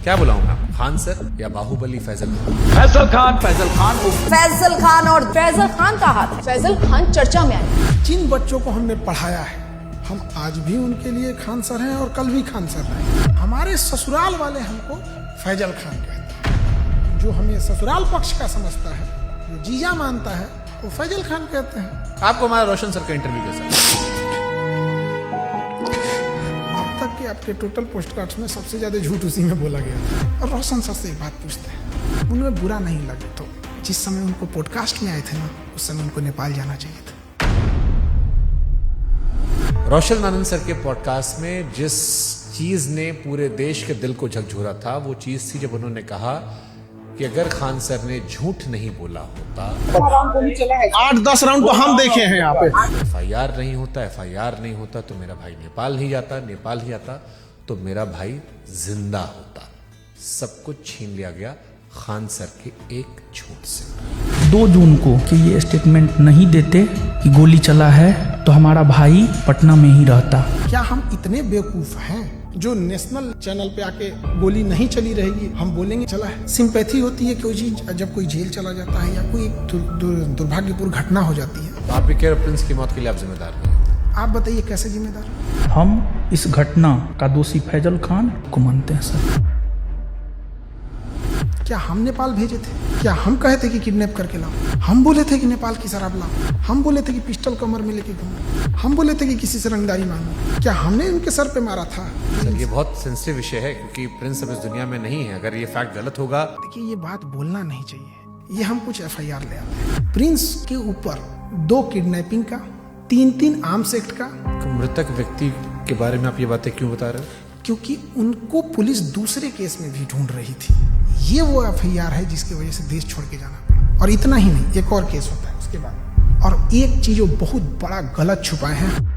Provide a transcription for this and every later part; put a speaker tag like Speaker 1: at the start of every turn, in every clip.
Speaker 1: क्या बुलाऊं मैं आपको? खान सर या बाहुबली फैजल?
Speaker 2: फैजल खान और
Speaker 3: फैजल खान का हाथ। फैजल खान चर्चा में आए।
Speaker 4: जिन बच्चों को हमने पढ़ाया है, हम आज भी उनके लिए खान सर हैं और कल भी खान सर हैं। हमारे ससुराल वाले हमको फैजल खान कहते हैं। जो हमें ससुराल पक्ष का समझता है, जो जीजा मानता है, वो फैजल खान कहते हैं।
Speaker 1: आपको हमारा रोशन सर का इंटरव्यू कैसा?
Speaker 4: अब तक के आपके टोटल पोस्टकार्ड्स में सबसे ज्यादा झूठ उसी में बोला गया था। और रोशन सर से एक बात पूछते हैं, उनमें बुरा नहीं लगे तो जिस समय उनको पॉडकास्ट में आए थे ना, उस समय उनको नेपाल जाना चाहिए था।
Speaker 1: रोशन आनंद सर के पॉडकास्ट में जिस चीज ने पूरे देश के दिल को झकझोरा था, वो चीज थी जब उन्होंने कहा कि अगर खान सर ने झूठ नहीं बोला होता,
Speaker 4: 8-10 राउंड तो हम देखे हैं यहाँ पे।
Speaker 1: FIR नहीं होता तो मेरा भाई नेपाल नहीं जाता, नेपाल ही जाता तो मेरा भाई जिंदा होता। सब कुछ छीन लिया गया खान सर के एक झूठ से।
Speaker 5: 2 जून को कि ये स्टेटमेंट नहीं देते कि गोली चला है तो हमारा भाई पटना में ही रहता।
Speaker 4: क्या हम इतने बेवकूफ हैं जो नेशनल चैनल पे आके गोली नहीं चली रहेगी हम बोलेंगे चला है? सिंपैथी होती है कोई चीज जब कोई जेल चला जाता है या कोई दुर्भाग्यपूर्ण घटना हो जाती है।
Speaker 1: आप भी कह रहे प्रिंस की मौत के लिए आप जिम्मेदार नहीं?
Speaker 4: आप बताइए कैसे जिम्मेदार?
Speaker 5: हम इस घटना का दोषी फैजल खान को मानते हैं सर।
Speaker 4: क्या हम नेपाल भेजे थे? क्या हम कहे थे कि किडनैप करके लाओ? हम बोले थे कि नेपाल की शराब लाओ? हम बोले थे कि पिस्टल कमर में लेके घूमो? हम बोले थे कि किसी से रंगदारी मांगो? क्या हमने उनके सर पे मारा था?
Speaker 1: सर ये बहुत सेंसिटिव विषय है क्योंकि प्रिंस अब इस दुनिया में नहीं है। अगर ये फैक्ट गलत होगा,
Speaker 4: देखिए ये बात बोलना नहीं चाहिए। ये हम कुछ FIR ले आते हैं। प्रिंस के ऊपर 2 किडनैपिंग का, 3 आर्म्स एक्ट का।
Speaker 1: मृतक व्यक्ति के बारे में आप ये बातें क्यों बता रहे हो?
Speaker 4: क्योंकि उनको पुलिस दूसरे केस में भी ढूंढ रही थी। ये वो FIR है जिसकी वजह से देश छोड़ के जाना पड़ा। और इतना ही नहीं, एक और केस होता है उसके बाद। और एक चीज वो बहुत बड़ा गलत छुपाए हैं।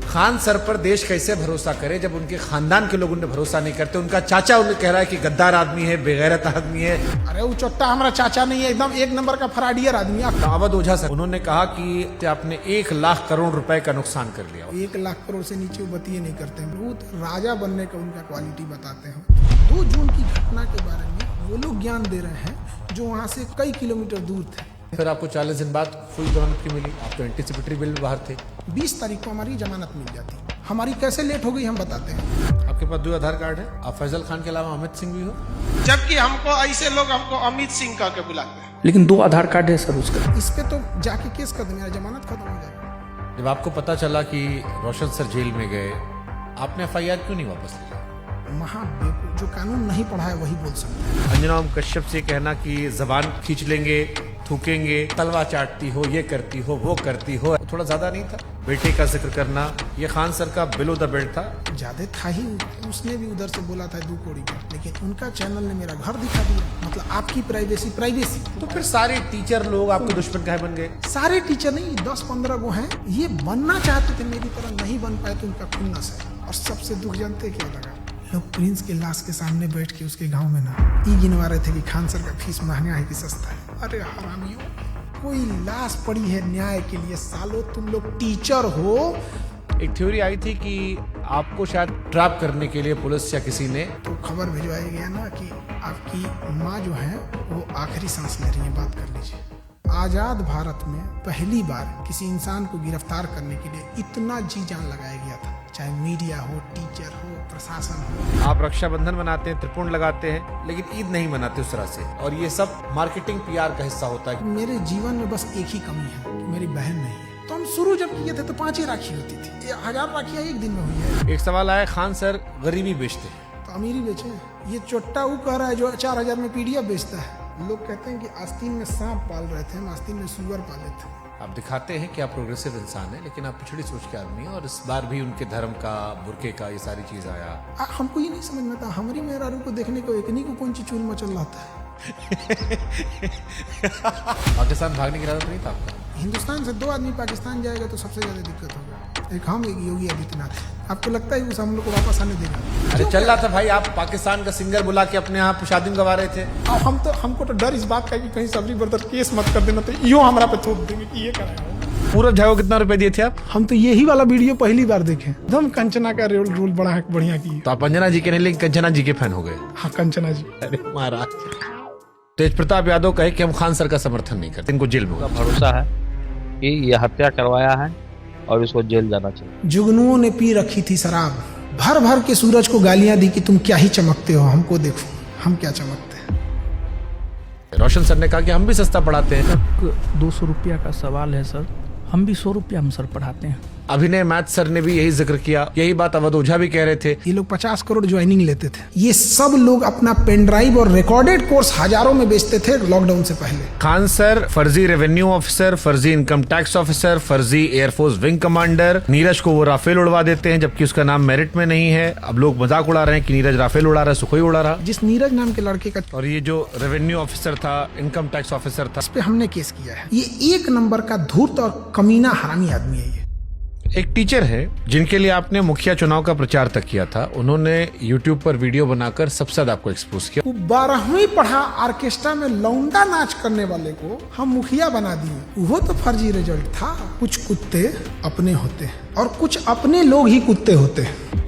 Speaker 1: खान सर पर देश कैसे भरोसा करे जब उनके खानदान के लोग उन्हें भरोसा नहीं करते? उनका चाचा उन्हें कह रहा है कि गद्दार आदमी है, बेगैरत आदमी है।
Speaker 4: अरे वो चोट्टा हमारा चाचा नहीं है, एकदम 1 नंबर का फराडियर आदमी है।
Speaker 1: अवध ओझा सर उन्होंने कहा कि आपने 1 लाख करोड़ रुपए का नुकसान कर लिया।
Speaker 4: 1 लाख करोड़ से नीचे वो बतिए नहीं करते हैं। बहुत राजा बनने का उनका क्वालिटी बताते हैं। 2 जून की घटना के बारे में वो लोग ज्ञान दे रहे हैं जो वहाँ से कई किलोमीटर दूर थे।
Speaker 1: फिर आपको 40 दिन बाद फुल जमानत की मिली। आप तो एंटीसिपेटरी बिल बाहर थे।
Speaker 4: 20 तारीख को हमारी जमानत मिल जाती। हमारी कैसे लेट हो गई हम बताते हैं।
Speaker 1: आपके पास 2 आधार कार्ड है। आप फैजल खान के अलावा अमित सिंह भी हो।
Speaker 4: जबकि हमको ऐसे लोग हमको अमित सिंह कह के बुलाते हैं।
Speaker 5: लेकिन 2 आधार कार्ड है सर उसका।
Speaker 4: इस पे तो जाके केस कर देंगे, जमानत खत्म हो जाएगी।
Speaker 1: जब आपको पता चला कि रोशन सर जेल में गए, आपने FIR क्यों नहीं वापस लिया?
Speaker 4: महाबेवकूफ, जो कानून नहीं पढ़ा है वही बोल सकता है।
Speaker 1: अंजना ओम कश्यप से कहना कि जबान खींच लेंगे, थूकेंगे, तलवा चाटती हो, ये करती हो, वो करती हो, थोड़ा ज्यादा नहीं था? बेटे का जिक्र करना, ये खान सर का बिलो द बेल्ट था।
Speaker 4: ज्यादा था ही। उसने भी उधर से बोला था 2 कौड़ी का, लेकिन उनका चैनल ने मेरा घर दिखा दिया। मतलब आपकी प्राइवेसी।
Speaker 1: तो फिर सारे टीचर लोग आपके दुश्मन काहे बन गए?
Speaker 4: सारे टीचर नहीं, 10-15 गो हैं। ये बनना चाहते थे मेरी तरह, नहीं बन पाए तो उनका खुन्नस है। और सबसे दुख जानते क्या लगा? लोग प्रिंस के लाश के सामने बैठ के उसके गांव में ना ये गिनवा रहे थे कि खान सर का फीस महंगा है कि सस्ता है। अरे हरामियों, कोई लाश पड़ी है न्याय के लिए। सालों तुम लोग टीचर हो।
Speaker 1: एक थ्योरी आई थी कि आपको शायद ट्रैप करने के लिए पुलिस या किसी ने
Speaker 4: तो खबर भिजवाया गया ना कि आपकी माँ जो है वो आखिरी सांस ले रही है, बात कर लीजिए। आजाद भारत में पहली बार किसी इंसान को गिरफ्तार करने के लिए इतना जी जान लगाया गया था, चाहे मीडिया हो, टीचर हो, प्रशासन हो।
Speaker 1: आप रक्षाबंधन मनाते हैं, त्रिपुंड लगाते हैं, लेकिन ईद नहीं मनाते उस तरह से। और ये सब मार्केटिंग PR का हिस्सा होता है।
Speaker 4: मेरे जीवन में बस एक ही कमी है कि मेरी बहन नहीं है। तो हम शुरू जब किए थे तो 5 ही राखी होती थी। 1000 राखियां एक दिन में हुई है।
Speaker 1: एक सवाल आया, खान सर गरीबी बेचते हैं
Speaker 4: तो अमीरी बेचे। ये चोट्टा वो कह रहा है जो 4000 में PDF बेचता है। लोग कहते हैं कि आस्तीन में सांप पाल रहे थे, हम आस्तीन में सुअर पाले थे।
Speaker 1: आप दिखाते हैं कि आप प्रोग्रेसिव इंसान हैं, लेकिन आप पिछड़ी सोच के आदमी हैं। और इस बार भी उनके धर्म का, बुरके का, ये सारी चीज आया।
Speaker 4: हमको ये नहीं समझ में आता, हमारी मेहरारू को देखने को एकनी को कौन सी चूल मचल रहा था।
Speaker 1: पाकिस्तान भागने की इरादा नहीं था आपका?
Speaker 4: हिंदुस्तान से 2 आदमी पाकिस्तान जाएगा तो सबसे ज्यादा दिक्कत होगा। एक हम, एक योगी आदित्यनाथ। आपको लगता है उस हम लोग को वापस आने देगा?
Speaker 1: अरे चल रहा था भाई, आप पाकिस्तान का सिंगर बुला के अपने यहाँ शादी में गवा रहे थे।
Speaker 4: हमको तो डर इस बात का कि कहीं सबरी ब्रदर केस मत कर देना तो यो हमारा पे थोप देंगे कि ये कराया।
Speaker 1: पूरा झाओ कितना रुपए दिए थे आप?
Speaker 4: हम तो यही वाला वीडियो पहली बार देखे, एकदम कंचना का रोल बड़ा बढ़िया की।
Speaker 1: तो आप अंजना जी के नहीं लेकिन कंचना जी के फैन हो गए।
Speaker 4: हाँ कंचना जी।
Speaker 1: अरे महाराज, तेज प्रताप यादव कहे कि हम खान सर का समर्थन नहीं करते, इनको जेल में होगा।
Speaker 6: भरोसा है कि ये हत्या करवाया है और इसको जेल जाना चाहिए।
Speaker 4: जुगनुओं ने पी रखी थी शराब, भर भर के सूरज को गालियां दी कि तुम क्या ही चमकते हो, हमको देखो हम क्या चमकते हैं।
Speaker 1: रोशन सर ने कहा कि हम भी सस्ता पढ़ाते हैं।
Speaker 5: 200 रुपया का सवाल है सर, हम भी 100 रुपया हम सर पढ़ाते हैं।
Speaker 1: अभिनय मैथ सर ने भी यही जिक्र किया, यही बात अवध ओझा भी कह रहे थे।
Speaker 4: ये लोग 50 करोड़ ज्वाइनिंग लेते थे। ये सब लोग अपना पेन ड्राइव और रिकॉर्डेड कोर्स हजारों में बेचते थे लॉकडाउन से पहले।
Speaker 1: खान सर फर्जी रेवेन्यू ऑफिसर, फर्जी इनकम टैक्स ऑफिसर, फर्जी एयरफोर्स विंग कमांडर। नीरज को वो राफेल उड़वा देते हैं जबकि उसका नाम मेरिट में नहीं है। अब लोग मजाक उड़ा रहे हैं कि नीरज राफेल उड़ा रहा है, सुखोई उड़ा रहा।
Speaker 4: जिस नीरज नाम के लड़के का,
Speaker 1: और ये जो रेवेन्यू ऑफिसर था, इनकम टैक्स ऑफिसर था,
Speaker 4: इस पे हमने केस किया है। ये 1 नंबर का धूर्त और कमीना हरामी आदमी है। ये
Speaker 1: एक टीचर है जिनके लिए आपने मुखिया चुनाव का प्रचार तक किया था, उन्होंने YouTube पर वीडियो बनाकर सबसे ज्यादा आपको एक्सपोज किया।
Speaker 4: 12वीं पढ़ा ऑर्केस्ट्रा में लौंडा नाच करने वाले को हम मुखिया बना दिए। वो तो फर्जी रिजल्ट था। कुछ कुत्ते अपने होते हैं और कुछ अपने लोग ही कुत्ते होते हैं।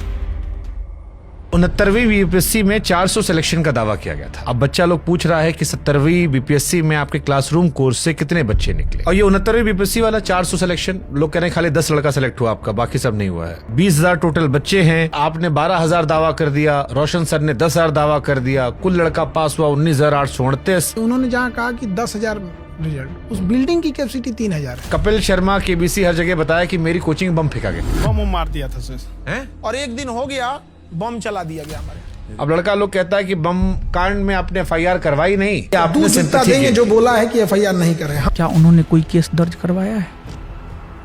Speaker 1: 69वीं बीपीएससी में 400 सिलेक्शन का दावा किया गया था। अब बच्चा लोग पूछ रहा है कि 70वीं बीपीएससी में आपके क्लासरूम कोर्स से कितने बच्चे निकले। और ये 69वीं बीपीएससी वाला 400 सिलेक्शन, लोग कह रहे हैं खाली 10 लड़का सिलेक्ट हुआ आपका, बाकी सब नहीं हुआ है। 20,000 टोटल बच्चे हैं, आपने 12,000 दावा कर दिया, रोशन सर ने 10,000 दावा कर दिया, कुल लड़का पास हुआ 19,838।
Speaker 4: उन्होंने जहाँ कहा कि 10,000 रिजल्ट, उस बिल्डिंग की कैपेसिटी 3,000 है।
Speaker 1: कपिल शर्मा केबीसी हर जगह बताया कि मेरी कोचिंग बम फेंका गया।
Speaker 7: बम मार दिया था सर,
Speaker 1: हैं?
Speaker 7: और एक दिन हो गया बम चला दिया गया हमारे।
Speaker 1: अब लड़का लोग कहता है कि बम कांड में आपने FIR करवाई नहीं, आपने
Speaker 4: दूध जितना
Speaker 1: sympathy
Speaker 4: देंगे
Speaker 1: की।
Speaker 4: जो बोला है कि FIR नहीं करे।
Speaker 5: क्या उन्होंने कोई केस दर्ज करवाया है?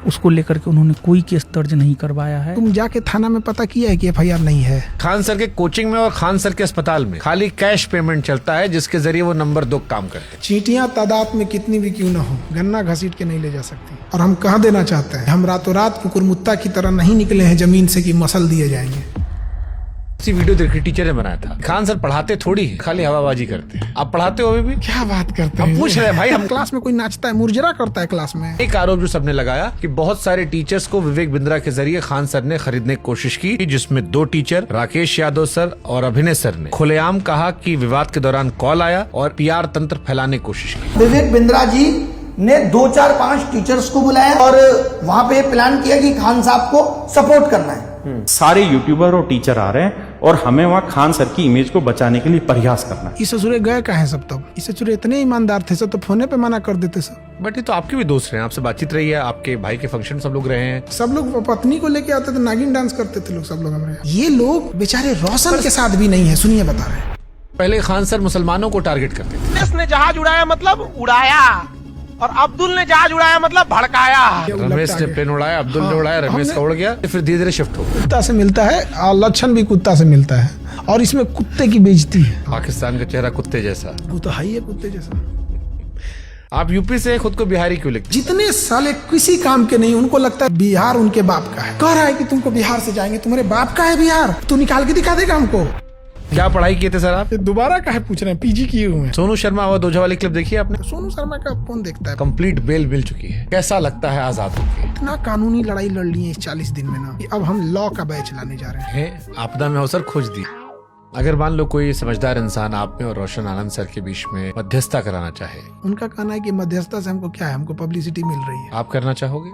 Speaker 5: उसको लेकर के उन्होंने कोई केस दर्ज नहीं करवाया है।
Speaker 4: तुम जाके थाना में पता किया है कि FIR नहीं है।
Speaker 1: खान सर के कोचिंग में और खान सर के अस्पताल में खाली कैश पेमेंट चलता है, जिसके जरिए वो नंबर 2 काम करते हैं।
Speaker 4: चींटियां तादाद में कितनी भी क्यों ना हो, गन्ना घसीट के नहीं ले जा सकती। और हम कह देना चाहते हैं, हम रातों रात कुकुरमुत्ता की तरह नहीं निकले हैं जमीन से कि मसल दिए जाएंगे।
Speaker 1: इसी वीडियो देखी टीचर ने बनाया था। खान सर पढ़ाते थोड़ी है, खाली हवाबाजी करते हैं। आप पढ़ाते हो अभी भी?
Speaker 4: क्या बात करते
Speaker 1: हम
Speaker 4: हैं?
Speaker 1: पूछ रहे हैं भाई, हम
Speaker 4: क्लास में कोई नाचता है, मुरझरा करता है क्लास में।
Speaker 1: एक आरोप जो सबने लगाया कि बहुत सारे टीचर्स को विवेक बिंद्रा के जरिए खान सर ने खरीदने की कोशिश की, जिसमें 2 टीचर राकेश यादव सर और अभिनय सर ने खुलेआम कहा कि विवाद के दौरान कॉल आया और PR तंत्र फैलाने की कोशिश की।
Speaker 8: विवेक बिंद्रा जी ने 2, 4, 5 टीचर्स को बुलाया और वहाँ पे प्लान किया कि खान साहब को सपोर्ट करना है।
Speaker 9: सारे यूट्यूबर और टीचर आ रहे हैं और हमें वहाँ खान सर की इमेज को बचाने के लिए प्रयास करना है।
Speaker 4: इस ससुरे गए कहाँ हैं सब? तब इस ससुरे इतने ईमानदार थे सब, तो फोने पे मना कर देते सब।
Speaker 1: बट ये तो आपके भी दोस्त रहे हैं, आपसे बातचीत रही है, आपके भाई के फंक्शन सब लोग रहे हैं।
Speaker 4: सब लोग पत्नी को लेके आते थे, नागिन डांस करते थे लोग, सब लोग हमारे। ये लोग बेचारे रोशन के साथ भी नहीं है। सुनिए बता रहे हैं।
Speaker 1: पहले खान सर मुसलमानों को टारगेट करते थे।
Speaker 7: रमेश ने जहाज उड़ाया मतलब उड़ाया, और अब्दुल ने जहाज उड़ाया मतलब भड़काया।
Speaker 1: रमेश ने प्लेन उड़ाया, अब्दुल ने उड़ाया, रमेश का उड़ गया, फिर धीरे धीरे शिफ्ट हो गया।
Speaker 4: कुत्ता से मिलता है और लक्षण भी कुत्ता से मिलता है, और इसमें कुत्ते की बेइज्जती है।
Speaker 1: पाकिस्तान का चेहरा कुत्ते जैसा।
Speaker 4: वो तो है ही है कुत्ते जैसा।
Speaker 1: आप यूपी से खुद को बिहारी क्यों लिखते?
Speaker 4: जितने साले किसी काम के नहीं, उनको लगता है बिहार उनके बाप का है। कह रहा है कि तुमको बिहार से जाएंगे, तुम्हारे बाप का है बिहार, तू निकाल के दिखा देगा हमको।
Speaker 1: क्या पढ़ाई किए थे सर आप?
Speaker 4: दोबारा काहे पूछ रहे हैं? PG किए हुए हैं।
Speaker 1: सोनू शर्मा अवध ओझा वाली क्लिप देखी आपने?
Speaker 4: सोनू शर्मा का कौन देखता है?
Speaker 1: कंप्लीट बेल मिल चुकी है। कैसा लगता है आजाद होके?
Speaker 4: इतना कानूनी लड़ाई लड़ ली है इस 40 दिन में ना, कि अब हम लॉ का बैच लाने जा रहे हैं।
Speaker 1: आपदा में अवसर खोज दी। अगर मान लो कोई समझदार इंसान आप में और रोशन आनंद सर के बीच में मध्यस्थता कराना चाहे,
Speaker 4: उनका कहना है कि मध्यस्थता से हमको क्या है, हमको पब्लिसिटी मिल रही है।
Speaker 1: आप करना चाहोगे?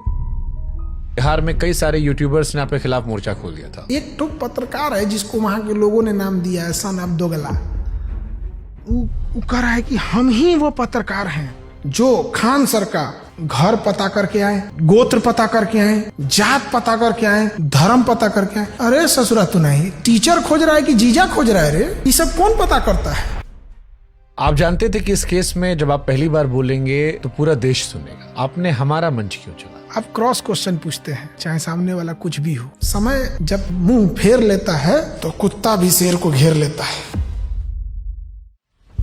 Speaker 1: बिहार में कई सारे यूट्यूबर्स ने आपके खिलाफ मोर्चा खोल दिया था।
Speaker 4: एक तो पत्रकार है जिसको वहां के लोगों ने नाम दिया है सन ऑफ दोगला। वो कह रहा है कि हम ही वो पत्रकार हैं जो खान सर का घर पता करके आए, गोत्र पता करके आए, जात पता करके आए, धर्म पता करके आए। अरे ससुरा तू नहीं, टीचर खोज रहा है कि जीजा खोज रहा है? रे ये सब कौन पता करता है?
Speaker 1: आप जानते थे कि इस केस में जब आप पहली बार बोलेंगे तो पूरा देश सुनेगा। आपने हमारा मंच क्यों चुना?
Speaker 4: आप क्रॉस क्वेश्चन पूछते हैं, चाहे सामने वाला कुछ भी हो। समय जब मुंह फेर लेता है तो कुत्ता भी शेर को घेर लेता है।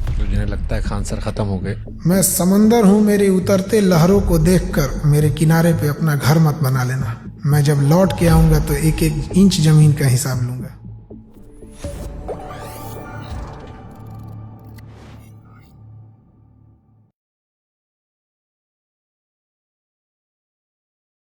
Speaker 1: तो जिन्हें लगता है खान सर खत्म हो गए।
Speaker 4: मैं समंदर हूँ, मेरे उतरते लहरों को देखकर मेरे किनारे पे अपना घर मत बना लेना। मैं जब लौट के आऊंगा तो 1-1 इंच जमीन का हिसाब लूंगा।